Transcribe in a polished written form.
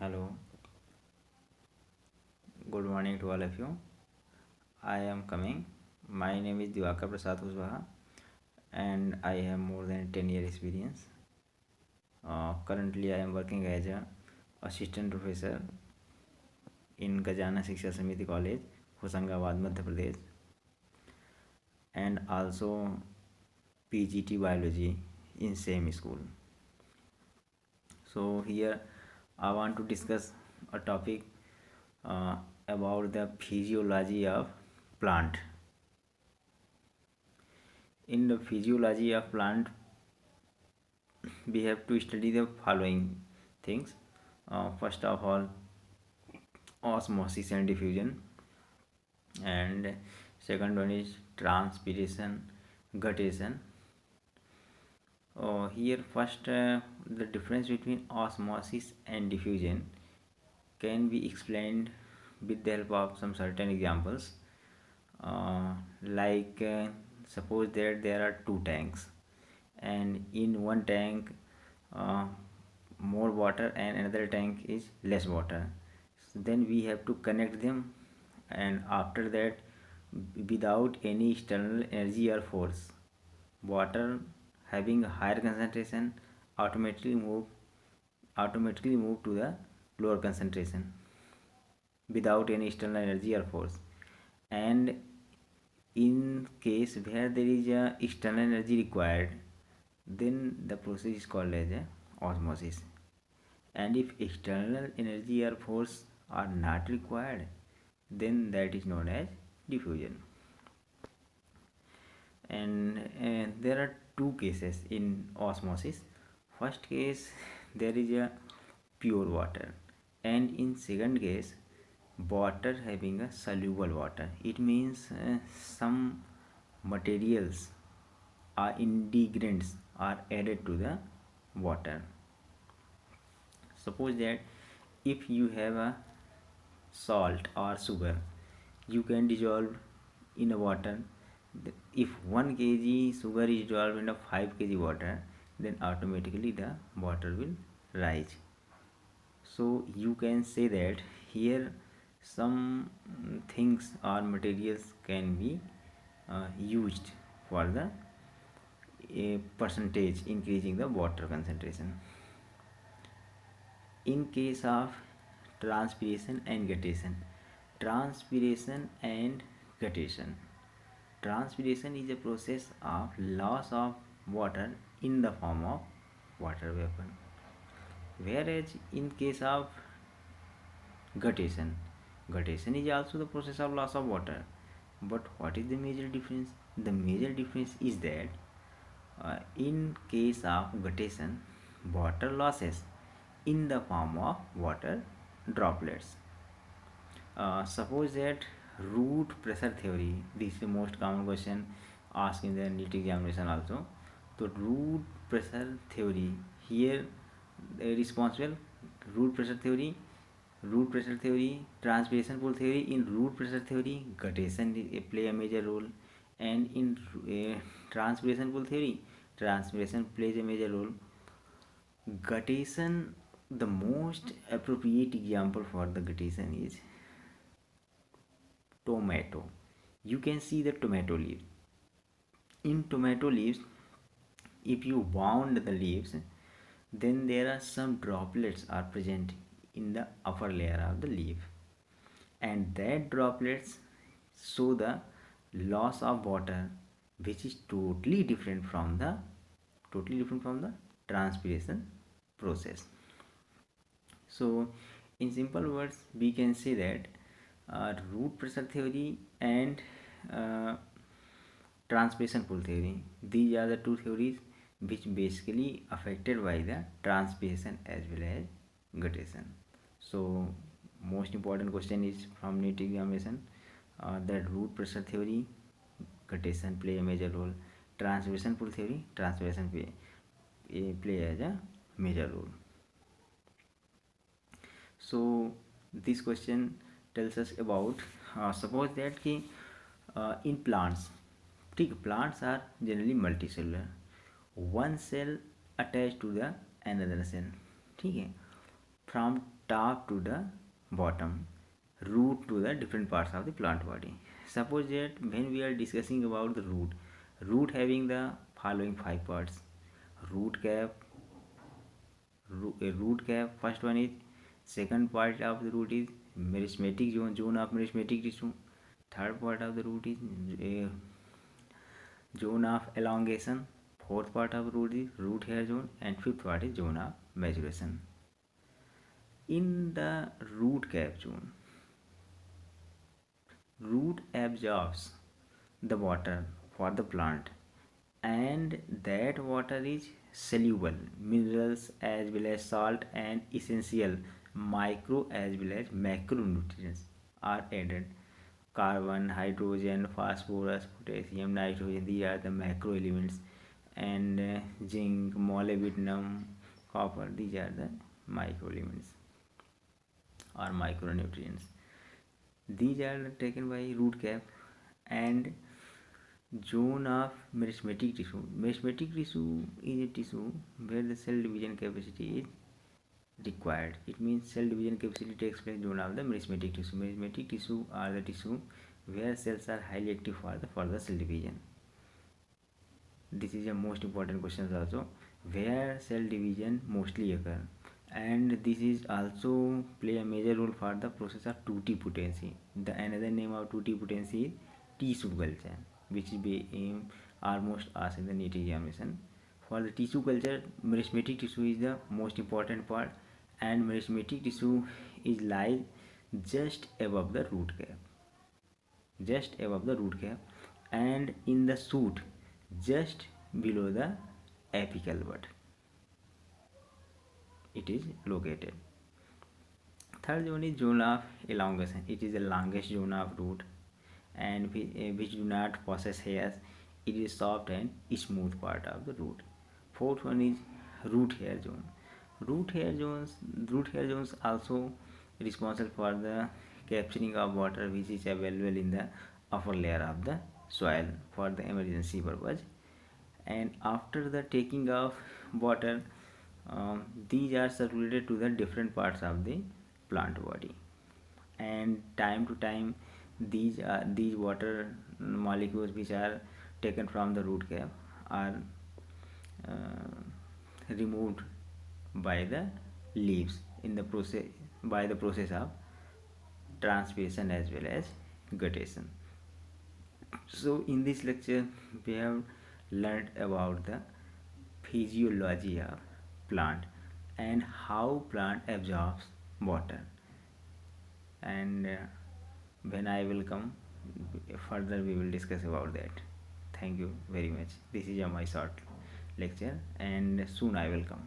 Hello, good morning to all of you. I am coming. My name is Diwakar Prasad Kushwaha and I have more than 10 year experience. Currently, I am working as a assistant professor in Gajana Shiksha Samiti College, Hosangabad, Madhya Pradesh, and also PGT Biology in same school. So here I want to discuss a topic uh, about the physiology of plant. In the physiology of plant, we have to study the following things. First of all, osmosis and diffusion, and second one is transpiration, guttation. Here first, the difference between osmosis and diffusion can be explained with the help of some certain examples. Like suppose that there are two tanks, and in one tank uh, more water and another tank is less water. So then we have to connect them, and after that, without any external energy or force, water having a higher concentration automatically move to the lower concentration without any external energy or force. And in case where there is a external energy required, then the process is called as a osmosis. And if external energy or force are not required, then that is known as diffusion. And there are two cases in osmosis. First case, there is a pure water, and in second case, water having a soluble water. It means some materials or ingredients are added to the water. Suppose that if you have a salt or sugar, you can dissolve in a water. If 1 kg sugar is dissolved in a 5 kg water, then automatically the water will rise. So you can say that here some things or materials can be used for the a percentage increasing the water concentration. In case of transpiration and guttation, transpiration and guttation, transpiration is a process of loss of water in the form of water vapor, whereas in case of guttation, guttation is also the process of loss of water. But what is the major difference? The major difference is that in case of guttation, water losses in the form of water droplets. Suppose that root pressure theory, this is the most common question asked in the NEET examination also. So root pressure theory, here responsible root pressure theory, transpiration pool theory. In root pressure theory, guttation play a major role, and in transpiration pool theory, transpiration plays a major role. Guttation, the most appropriate example for the guttation is tomato. You can see the tomato leaves. In tomato leaves, if you wound the leaves, then there are some droplets are present in the upper layer of the leaf, and that droplets show the loss of water, which is totally different from the transpiration process. So in simple words, we can say that root pressure theory and uh, transpiration pool theory, these are the two theories which basically affected by the transpiration as well as guttation. So most important question is from NEET examination, that root pressure theory, guttation play a major role, transpiration pool theory, transpiration play as a major role. So this question tells us about, suppose that कि in plants, ठीक, plants are generally multicellular, one cell attached to the another cell, ठीक है. From top to the bottom, root to the different parts of the plant body. Suppose that when we are discussing about the root having the following five parts: root cap, a root cap. First one is, second part of the root is meristematic zone of meristematic tissue. Third part of the root is a zone of elongation. Fourth part of root is root hair zone, and fifth part is zone of maturation. In the root cap zone, root absorbs the water for the plant, and that water is soluble minerals as well as salt, and essential micro as well as macronutrients are added. Carbon, hydrogen, phosphorus, potassium, nitrogen, these are the macro elements, and zinc, molybdenum, copper, these are the micro elements or micronutrients. These are taken by root cap. And zone of meristematic tissue. Meristematic tissue is a tissue where the cell division capacity is required. It means cell division capacity takes place in zone of the meristematic tissue. Meristematic tissue are the tissue where cells are highly active for the further cell division. This is a most important question also, where cell division mostly occur, and this is also play a major role for the process of tutti potency. The another name of tutti potency is tissue culture, which is be almost asked in the NEET examination. For the tissue culture, meristematic tissue is the most important part, and meristematic tissue is lies just above the root cap, just above the root cap, and in the shoot just below the apical bud it is located. Third zone is zone of elongation. It is the longest zone of root, and which do not possess hairs. It is soft and smooth part of the root. Fourth one is root hair zone. Root hair zones also responsible for the capturing of water which is available in the upper layer of the soil for the emergency purpose. And after the taking of water, these are circulated to the different parts of the plant body, and time to time these water molecules which are taken from the root cap are removed by the leaves in the process, by the process of transpiration as well as guttation. So in this lecture we have learned about the physiology of plant and how plant absorbs water, and when I will come further we will discuss about that. Thank you very much. This is my short lecture, and soon I will come.